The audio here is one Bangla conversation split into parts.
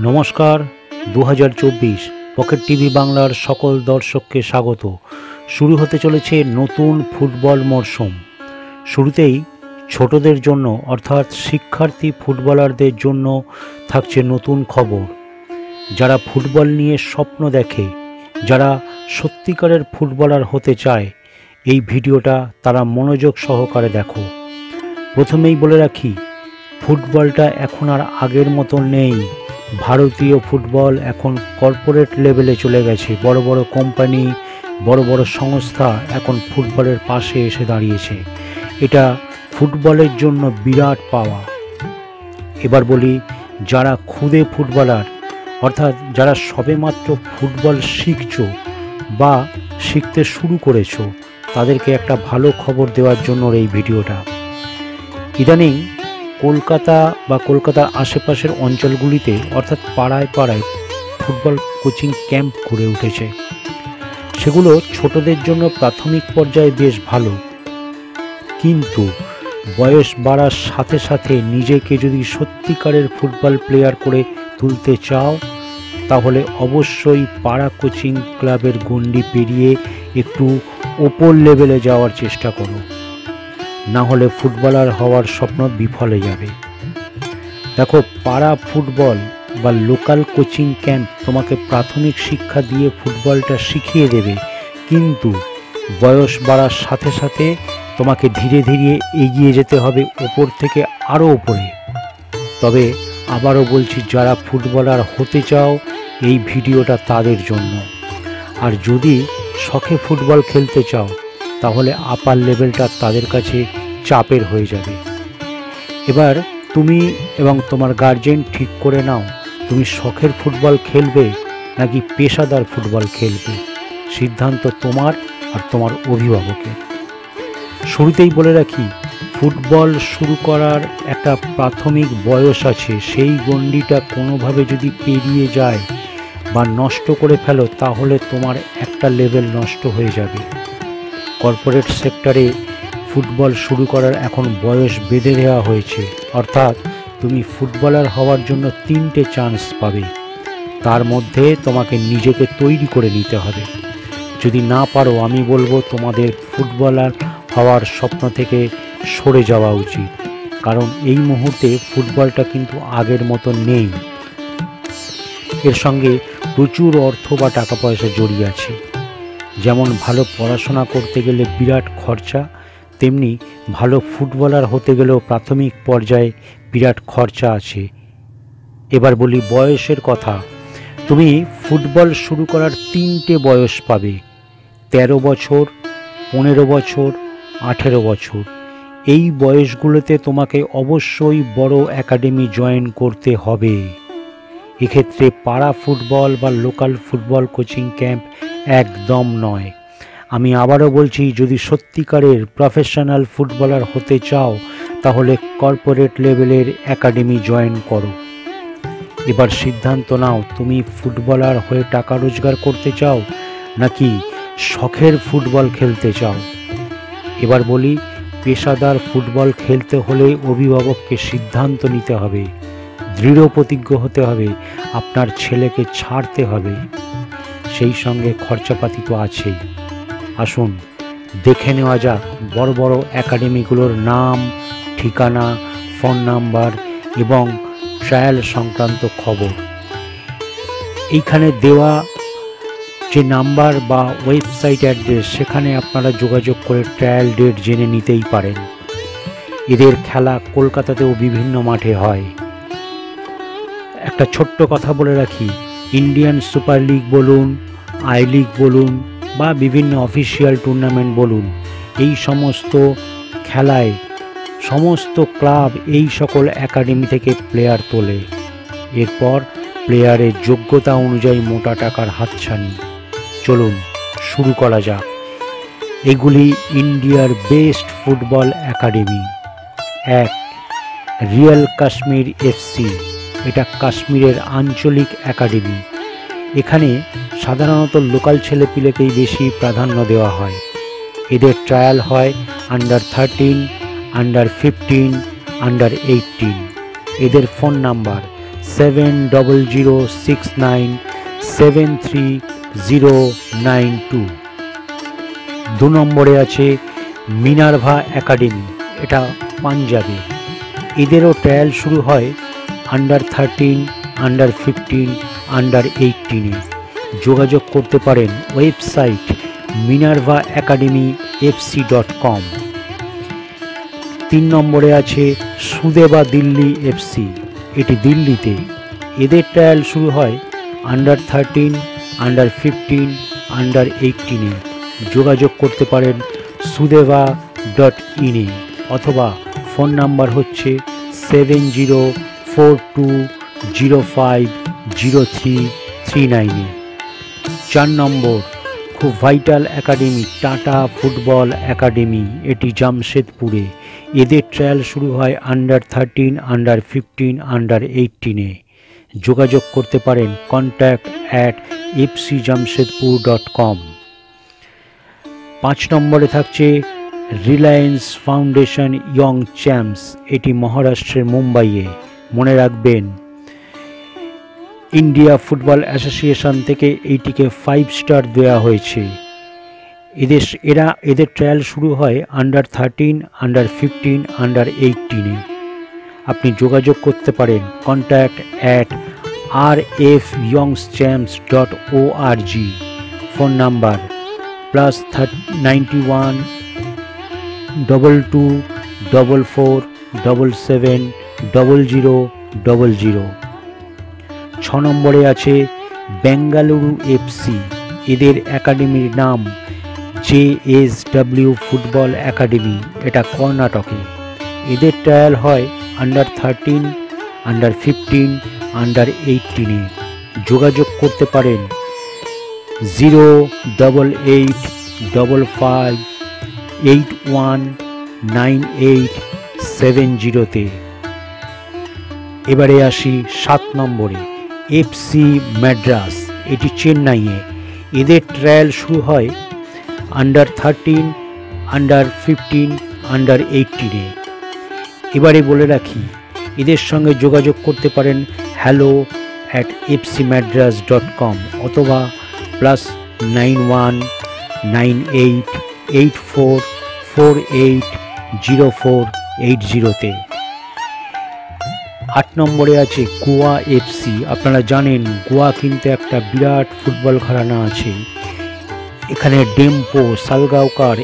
নমস্কার। 2024 পকেট টিভি বাংলার সকল দর্শককে স্বাগত। শুরু হতে চলেছে নতুন ফুটবল মরশুম। শুরুতেই ছোটদের জন্য অর্থাৎ শিক্ষার্থী ফুটবলারদের জন্য থাকছে নতুন খবর। যারা ফুটবল নিয়ে স্বপ্ন দেখে, যারা সত্যিকারের ফুটবলার হতে চায়, এই ভিডিওটা তারা মনোযোগ সহকারে দেখো। প্রথমেই বলে রাখি, ফুটবলটা এখন আর আগের মতো নেই। ভারতীয় ফুটবল এখন কর্পোরেট লেভেলে চলে গেছে। বড় বড় কোম্পানি, বড় বড় সংস্থা এখন ফুটবলের পাশে এসে দাঁড়িয়েছে। এটা ফুটবলের জন্য বিরাট পাওয়া। এবার বলি, যারা খুদে ফুটবলার অর্থাৎ যারা সবেমাত্র ফুটবল শিখছো বা শিখতে শুরু করেছো, তাদেরকে একটা ভালো খবর দেওয়ার জন্য এই ভিডিওটা। ইদানিং কলকাতা বা কলকাতার আশেপাশের অঞ্চলগুলিতে অর্থাৎ পাড়ায় পাড়ায় ফুটবল কোচিং ক্যাম্প গড়ে উঠেছে। সেগুলো ছোটদের জন্য প্রাথমিক পর্যায়ে বেশ ভালো, কিন্তু বয়স বাড়ার সাথে সাথে নিজেকে যদি সত্যিকারের ফুটবল প্লেয়ার করে তুলতে চাও, তাহলে অবশ্যই পাড়া কোচিং ক্লাবের গণ্ডি পেরিয়ে একটু ওপর লেভেলে যাওয়ার চেষ্টা করো, না হলে ফুটবলার হওয়ার স্বপ্ন বিফলে যাবে। দেখো, পাড়া ফুটবল বা লোকাল কোচিং ক্যাম্প তোমাকে প্রাথমিক শিক্ষা দিয়ে ফুটবলটা শিখিয়ে দেবে, কিন্তু বয়স বাড়ার সাথে সাথে তোমাকে ধীরে ধীরে এগিয়ে যেতে হবে ওপর থেকে আরও ওপরে। তবে আবারও বলছি, যারা ফুটবলার হতে চাও, এই ভিডিওটা তাদের জন্য। আর যদি শখে ফুটবল খেলতে চাও, তাহলে আপার লেভেলটা তাদের কাছে চাপের হয়ে যাবে। এবার তুমি এবং তোমার গার্জেন ঠিক করে নাও, তুমি শখের ফুটবল খেলবে নাকি পেশাদার ফুটবল খেলবে। সিদ্ধান্ত তোমার আর তোমার অভিভাবকের। শুরুতেই বলে রাখি, ফুটবল শুরু করার একটা প্রাথমিক বয়স আছে। সেই গণ্ডিটা কোনোভাবে যদি পেরিয়ে যায় বা নষ্ট করে ফেলো, তাহলে তোমার একটা লেভেল নষ্ট হয়ে যাবে। কর্পোরেট সেক্টরে ফুটবল শুরু করার এখন বয়স বেঁধে দেওয়া হয়েছে, অর্থাৎ তুমি ফুটবলার হওয়ার জন্য 3টে চান্স পাবে। তার মধ্যে তোমাকে নিজেকে তৈরি করে নিতে হবে। যদি না পারো, আমি বলবো তোমাদের ফুটবলার হওয়ার স্বপ্ন থেকে সরে যাওয়া উচিত, কারণ এই মুহূর্তে ফুটবলটা কিন্তু আগের মতো নেই। এর সঙ্গে প্রচুর অর্থ বা টাকা পয়সা জড়িয়ে আছে। যেমন ভালো পড়াশোনা করতে গেলে বিরাট খরচা, তেমনি ভালো ফুটবলার হতে গেলেও প্রাথমিক পর্যায়ে বিরাট খরচা আছে। এবার বলি বয়সের কথা। তুমি ফুটবল শুরু করার 3টে বয়স পাবে: 13 বছর, 15 বছর, 18 বছর। এই বয়সগুলোতে তোমাকে অবশ্যই বড় একাডেমি জয়েন করতে হবে। এক্ষেত্রে পাড়া ফুটবল বা লোকাল ফুটবল কোচিং ক্যাম্প একদম নয়। আমি আবারও বলছি, যদি সত্যিকারের প্রফেশনাল ফুটবলার হতে চাও, তাহলে কর্পোরেট লেভেলের একাডেমি জয়েন করো। এবার সিদ্ধান্ত নাও, তুমি ফুটবলার হয়ে টাকা রোজগার করতে চাও নাকি শখের ফুটবল খেলতে চাও। এবার বলি, পেশাদার ফুটবল খেলতে হলে অভিভাবককে সিদ্ধান্ত নিতে হবে, দৃঢ় প্রতিজ্ঞ হতে হবে, আপনার ছেলেকে ছাড়তে হবে। সেই সঙ্গে খরচাপাতি তো আছেই। আসুন দেখে নেওয়া যাক বড় বড় একাডেমিগুলোর নাম, ঠিকানা, ফোন নাম্বার এবং ট্রায়াল সংক্রান্ত খবর। এইখানে দেওয়া যে নাম্বার বা ওয়েবসাইট অ্যাড্রেস, সেখানে আপনারা যোগাযোগ করে ট্রায়াল ডেট জেনে নিতেই পারেন। এদের খেলা কলকাতাতেও বিভিন্ন মাঠে হয়। একটা ছোট্ট কথা বলে রাখি, ইন্ডিয়ান সুপার লিগ বলুন, আই লিগ বলুন বা বিভিন্ন অফিসিয়াল টুর্নামেন্ট বলুন, এই সমস্ত খেলায় সমস্ত ক্লাব এই সকল একাডেমি থেকে প্লেয়ার তোলে। এরপর প্লেয়ারের যোগ্যতা অনুযায়ী মোটা টাকার হাতছানি। চলুন শুরু করা যাক। এগুলি ইন্ডিয়ার best football academy. 1, real Kashmir FC. এটা কাশ্মীরের আঞ্চলিক একাডেমি। এখানে সাধারণত লোকাল ছেলেপিলেকেই বেশি প্রাধান্য দেওয়া হয়। এদের ট্রায়াল হয় আন্ডার 13, আন্ডার 15, আন্ডার 18। এদের ফোন নাম্বার 7006973092। 2 নম্বরে আছে মিনার্ভা একাডেমি, এটা পাঞ্জাবে। এদেরও ট্রায়াল শুরু হয় আন্ডার 13, আন্ডার 15, আন্ডার 18-এ। যোগাযোগ করতে পারেন ওয়েবসাইট minervaacademyfc.com। 3 নম্বরে আছে সুদেবা দিল্লি এফসি, এটি দিল্লিতে। এদের ট্রায়াল শুরু হয় আন্ডার 13, আন্ডার 15, আন্ডার 18-এ। যোগাযোগ করতে পারেন sudeva.in-এ অথবা ফোন নাম্বার হচ্ছে 7042050339-এ। 4 নম্বর খুব vital academy tata football academy, এটি জামশেদপুরে। এদের ট্রায়াল শুরু হয় আন্ডার 13, আন্ডার 15, আন্ডার 18-এ। যোগাযোগ করতে পারেন contact@fcjamshedpur.com। 5 নম্বরে থাকছে রিলায়েন্স ফাউন্ডেশন ইয়ং চ্যাম্পস, এটি মহারাষ্ট্রের মুম্বাইয়ে। মনে রাখবেন ইন্ডিয়া ফুটবল অ্যাসোসিয়েশন থেকে এইটিকে 5 স্টার দেওয়া হয়েছে। এদের ট্রায়াল শুরু হয় আন্ডার 13, আন্ডার 15, আন্ডার 18-এ। আপনি যোগাযোগ করতে পারেন contact@rfyoungchamps.org। Phone number +91 22 44 77 0000। 6 নম্বরে আছে বেঙ্গালুরু এফসি, এদের একাডেমির নাম JSW ফুটবল একাডেমি, এটা কর্ণাটকে। এদের ট্রায়াল হয় আন্ডার 13, আন্ডার 15, আন্ডার 18-এ। যোগাযোগ করতে পারেন 08855819870-তে। এবারে আসি 7 নম্বরে এফসি ম্যাড্রাস, এটি চেন্নাইয়ে। এদের ট্রায়াল শুরু হয় আন্ডার 13, আন্ডার 15, আন্ডার 18-এ। এবারে বলে রাখি এদের সঙ্গে যোগাযোগ করতে পারেন hello@fcmadras.com অথবা +91 98 84 48 0480-তে। 8 নম্বরে আছে গোয়া এফসি। আপনারা জানেন গোয়া কিন্তু একটা বিরাট ফুটবল ঘরানা আছে। এখানে ডেম্পো, সালগাওকার,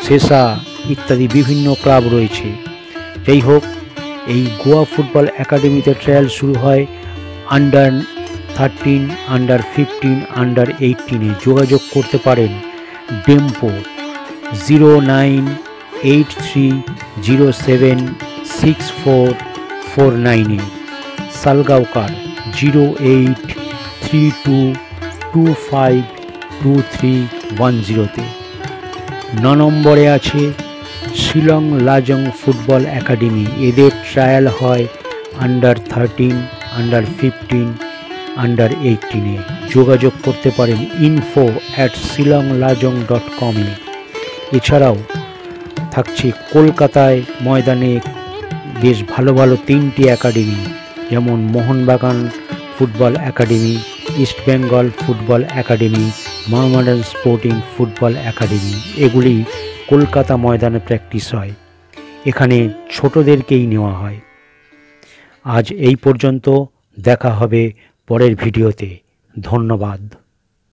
সেসা ইত্যাদি বিভিন্ন ক্লাব রয়েছে। যাই হোক, এই গোয়া ফুটবল একাডেমিতে ট্রায়াল শুরু হয় আন্ডার 13, আন্ডার 15, আন্ডার 18-এ। যোগাযোগ করতে পারেন ডেম্পো 0983076449-এ, সালগাওকার 0832252310-তে। 9 নম্বরে আছে শিলং লাজং ফুটবল একাডেমি। এদের ট্রায়াল হয় আন্ডার 13, আন্ডার 15, আন্ডার 18-এ। যোগাযোগ করতে পারেন info@shillonglajong.com-এ। এছাড়াও থাকছে কলকাতায় ময়দানে বেশ ভালো ভালো 3টি একাডেমি, যেমন Mohun Bagan football academy, east Bengal football academy, Mohammedan sporting football academy. এগুলি কলকাতা ময়দানে প্র্যাকটিস হয়। এখানে ছোটদেরকেই নেওয়া হয়। আজ এই পর্যন্ত, দেখা হবে পরের ভিডিওতে। ধন্যবাদ।